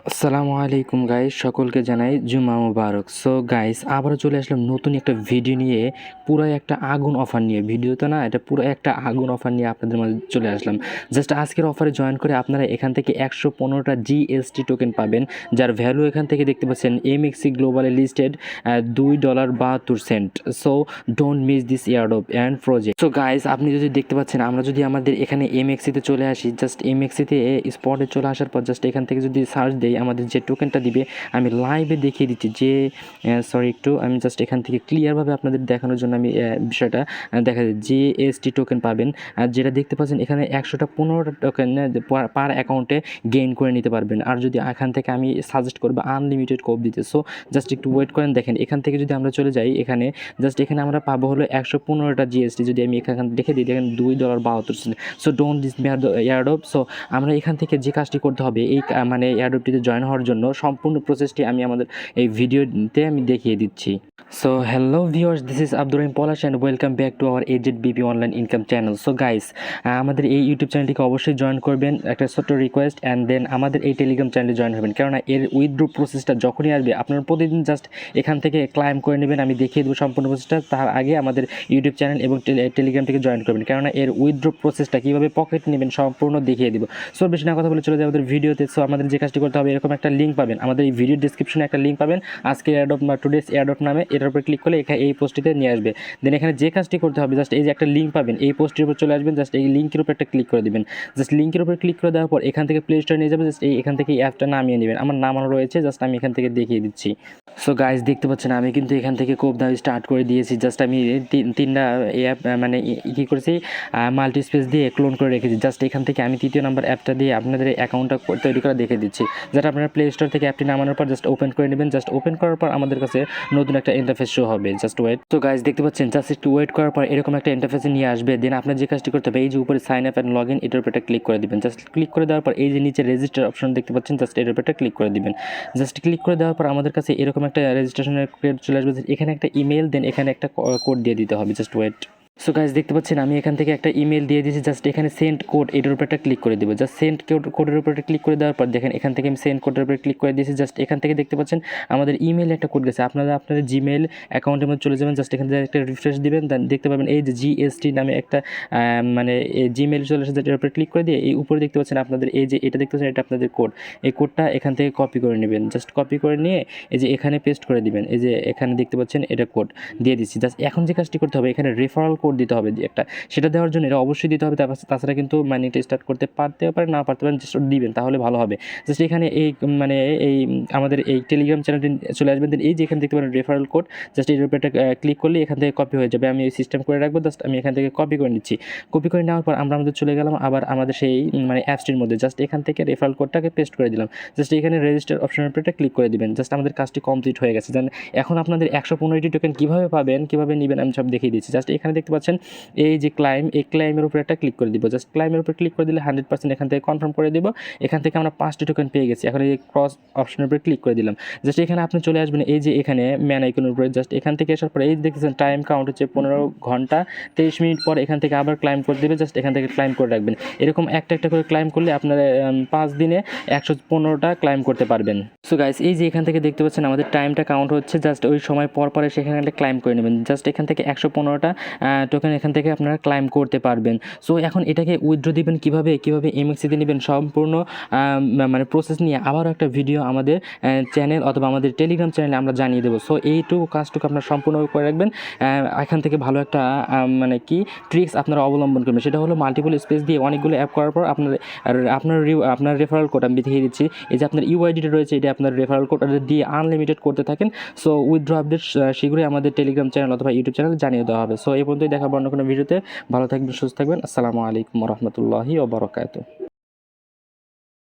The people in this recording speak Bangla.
আসসালামু আলাইকুম গাইস, সকলকে জানাই জুমা মুবারক। সো গাইস, আবারও চলে আসলাম নতুন একটা ভিডিও নিয়ে, পুরো একটা আগুন অফার নিয়ে। ভিডিও তো না, এটা পুরো একটা আগুন অফার নিয়ে আপনাদের মাঝে চলে আসলাম। জাস্ট আজকের অফারে জয়েন করে আপনারা এখান থেকে 115টা জিএসটি টোকেন পাবেন, যার ভ্যালু এখান থেকে দেখতে পাচ্ছেন এমএক্সি গ্লোবালে listed $2.72। So don't miss this airdrop and project. So guys, আপনি যদি দেখতে পাচ্ছেন, আমরা যদি আমাদের এখানে এমএক্সিতে চলে আসি, জাস্ট এমএক্সিতে স্পটে চলে আসার পর জাস্ট এখান থেকে যদি সার্চ দেই, আমাদের যে টোকেনটা দিবে আমি লাইভে দেখিয়ে দিচ্ছি। যে একটু আমি জাস্ট এখান থেকে ক্লিয়ারভাবে আপনাদের দেখানোর জন্য আমি বিষয়টা দেখা যায়। জিএসটি টোকেন পাবেন, আর যেটা দেখতে পাচ্ছেন এখানে 115টা টোকেন পার অ্যাকাউন্টে গেইন করে নিতে পারবেন। আর যদি এখান থেকে আমি সাজেস্ট করবো আনলিমিটেড কোপ দিতে। সো জাস্ট একটু ওয়েট করেন। দেখেন এখান থেকে যদি আমরা চলে যাই, এখানে জাস্ট এখানে আমরা পাবো হলো 115টা জিএসটি। যদি আমি এখানে দেখে দিই, দেখেন $2.72। So don't this airdrop. So আমরা এখান থেকে যে কাজটি করতে হবে, এই মানে এয়ারড্রপটিতে জয়েন হওয়ার জন্য সম্পূর্ণ প্রসেসটি আমি আমাদের এই ভিডিওতে আমি দেখিয়ে দিচ্ছি। So hello viewers, this is Abdur Rahim Palash and welcome back to our AZBP online income channel. So guys, আমাদের এই ইউটিউব চ্যানেলটিকে অবশ্যই জয়েন করবেন, একটা ছোট্ট রিকোয়েস্ট। অ্যান্ড দেন আমাদের এই টেলিগ্রাম চ্যানেলে জয়েন হবেন, কেননা এর উইথড্র প্রসেসটা যখনই আসবে আপনারা প্রতিদিন জাস্ট এখান থেকে ক্লাইম করে নেবেন। আমি দেখিয়ে দেবো সম্পূর্ণ প্রসেসটা। তার আগে আমাদের ইউটিউব চ্যানেল এবং টেলিগ্রাম থেকে জয়েন করবেন, কেননা এর উইথড্র প্রসেসটা কীভাবে পকেট নেবেন সম্পূর্ণ দেখিয়ে দেবো। সো বেশি না কথা বলে চলে যাই আমাদের ভিডিওতে। সো আমাদের যে কাজটি করতে হবে, এরকম একটা লিঙ্ক পাবেন, আমাদের এই ভিডিও ডিসক্রিপশনে একটা লিঙ্ক পাবেন, আজকে এয়ারড্রপ বা টুডেস এয়ারড্রপ নামে। এটার উপরে ক্লিক করলে এই পোস্টটিতে নিয়ে আসবে। দেন এখানে যে কাজটি করতে হবে, জাস্ট এই যে একটা লিঙ্ক পাবেন, এই পোস্টের উপর চলে আসবেন, জাস্ট এই লিঙ্কের উপর একটা ক্লিক করে দেবেন। জাস্ট লিঙ্কের উপর ক্লিক করে দেওয়ার পর এখান থেকে প্লে স্টোরে নিয়ে যাবে। জাস্ট এখান থেকে এই অ্যাপটা নামিয়ে নেবেন। আমার নামানো রয়েছে, জাস্ট আমি এখান থেকে দেখিয়ে দিচ্ছি। সো গাইস, দেখতে পাচ্ছেন আমি কিন্তু এখান থেকে কোপ দাবি স্টার্ট করে দিয়েছি। জাস্ট আমি তিনটা অ্যাপ মানে কী করেছি, মাল্টি স্পেস দিয়ে ক্লোন করে রেখেছি। জাস্ট এখান থেকে আমি তৃতীয় নাম্বার অ্যাপটা দিয়ে আপনাদের অ্যাকাউন্টটা তৈরি করে দেখে দিচ্ছি। যেটা আপনারা প্লে স্টোর থেকে অ্যাপটি নামানোর পর জাস্ট ওপেন করে নেবেন। জাস্ট ওপেন করার পর আমাদের কাছে নতুন একটা ইন্টারফেস শো হবে। Just wait. তো গাইস, দেখতে পাচ্ছেন জাস্ট একটু ওয়েট করার পর এরকম একটা ইন্টারফেসে নিয়ে আসবে। দেন আপনার যে কাজটি করতে হবে, এই যে উপরে sign up and log in, এটার উপর একটা ক্লিক করে দিবেন। জাস্ট ক্লিক করে দেওয়ার পর এই যে নিচে রেজিস্টার অপশন দেখতে পাচ্ছেন, জাস্ট এটার উপর একটা ক্লিক করে দিবেন। জাস্ট ক্লিক করে দেওয়ার পর আমাদের কাছে এরকম একটা রেজিস্ট্রেশনের কোড চলে আসবে। এখানে একটা ইমেল, দেন এখানে একটা কোড দিয়ে দিতে হবে। Just wait. সো গাইস, দেখতে পাচ্ছেন আমি এখান থেকে একটা ইমেল দিয়ে দিয়েছি। জাস্ট এখানে সেন্ড কোড, এটার উপর একটা ক্লিক করে দেবো। জাস্ট সেন্ড কোডের উপর একটা ক্লিক করে দেওয়ার পর দেখেন এখান থেকে আমি সেন্ড কোডের উপর ক্লিক করে দিয়েছি। জাস্ট এখান থেকে দেখতে পাচ্ছেন আমাদের ইমেলে একটা কোড গেছে। আপনারা আপনাদের জিমেল অ্যাকাউন্টের মধ্যে চলে যাবেন। জাস্ট এখান থেকে একটা রিফ্রেশ দিবেন, দেন দেখতে পাবেন এই যে জিএসটি নামে একটা মানে জিমেল চলে এসেছে। এটার উপর ক্লিক করে দিয়ে এই উপরে দেখতে পাচ্ছেন আপনাদের এই যে এটা দেখতে পাচ্ছেন, এটা আপনাদের কোড। এই কোডটা এখান থেকে কপি করে নেবেন। জাস্ট কপি করে নিয়ে এই যে এখানে পেস্ট করে দিবেন। এই যে এখানে দেখতে পাচ্ছেন এটা কোড দিয়ে দিচ্ছি। জাস্ট এখন যে কাজটি করতে হবে, এখানে রেফারেল কোড দিতে হবে একটা। সেটা দেওয়ার জন্য এটা অবশ্যই দিতে হবে, তাছাড়া কিন্তু মাইনিংটা স্টার্ট করতে পারতে পারে না পারতে পারেন, জাস্ট দিবেন তাহলে ভালো হবে। জাস্ট এখানে এই মানে এই আমাদের এই টেলিগ্রাম চ্যানেলটি চলে আসবেন। দেন এই যে এখানে দেখতে পারেন রেফারেল কোড, জাস্ট এর উপরে একটা ক্লিক করলে এখান থেকে কপি হয়ে যাবে। আমি এই সিস্টেম করে রাখবো। জাস্ট আমি এখান থেকে কপি করে নিচ্ছি। কপি করে নেওয়ার পর আমরা আমাদের চলে গেলাম আবার আমাদের সেই মানে অ্যাপসটির মধ্যে। জাস্ট এখান থেকে রেফারেল কোডটাকে পেস্ট করে দিলাম। জাস্ট এখানে রেজিস্টার অপশনের উপরে একটা ক্লিক করে দিবেন। জাস্ট আমাদের কাজটি কমপ্লিট হয়ে গেছে। দেন এখন আপনাদের 115টি টোকেন কীভাবে পাবেন, কীভাবে নেবেন আমি সব দেখিয়ে দিচ্ছি। জাস্ট এখানে দেখতে পাচ্ছেন এই যে এই ক্লাইমের উপরে একটা ক্লিক করে দিব। জাস্ট ক্লাইমের উপরে ক্লিক করে দিলে 100% এখান থেকে কনফার্ম করে দিব। এখান থেকে আমরা 5টি টোকেন পেয়ে গেছি। এখন এই ক্রস অপশনের উপরে ক্লিক করে দিলাম। জাস্ট এখানে আপনি চলে আসবেন এই যে এখানে ম্যান আইকনের উপরে। জাস্ট এখান থেকে আসার পরে এই দেখতেছেন টাইম কাউন্ট হচ্ছে 15 ঘন্টা 23 মিনিট পর এখান থেকে আবার ক্লাইম করে দেবে। জাস্ট এখান থেকে ক্লাইম করে রাখবেন। এরকম একটা একটা করে ক্লাইম করলে আপনারা 5 দিনে 115টা ক্লাইম করতে পারবেন। সো গাইস, এই যে এখান থেকে দেখতে পাচ্ছেন আমাদের টাইমটা কাউন্ট হচ্ছে। জাস্ট ওই সময় পর পরে সেখানে একটা ক্লাইম করে নেবেন। জাস্ট এখান থেকে 115টা টোকেন এখান থেকে আপনারা ক্লাইম করতে পারবেন। সো এখন এটাকে উইথড্র দিবেন কীভাবে এমএক্সিতে নেবেন সম্পূর্ণ মানে প্রসেস নিয়ে আবারও একটা ভিডিও আমাদের চ্যানেল অথবা আমাদের টেলিগ্রাম চ্যানেলে আমরা জানিয়ে দেবো। সো এইটুকু কাজটুকু আপনারা সম্পূর্ণভাবে করে রাখবেন। এখান থেকে ভালো একটা মানে কি ট্রিক্স আপনারা অবলম্বন করবেন, সেটা হলো মাল্টিপল স্পেস দিয়ে অনেকগুলো অ্যাপ করার পর আপনার রেফারেল কোড আমি দেখিয়ে দিচ্ছি। এই যে আপনার ইউআইডিটা রয়েছে, এটা আপনার রেফারেল কোড দিয়ে আনলিমিটেড করতে থাকেন। সো উইথড্র আপডেট শীঘ্রই আমাদের টেলিগ্রাম চ্যানেল অথবা ইউটিউব চ্যানেলে জানিয়ে দেওয়া হবে। সো এই পর্যন্তই দেখাবো অন্য কোনো ভিডিওতে। ভালো থাকবেন, সুস্থ থাকবেন। আসসালামু আলাইকুম রহমতুল্লাহি ওয়া বারাকাতুহু।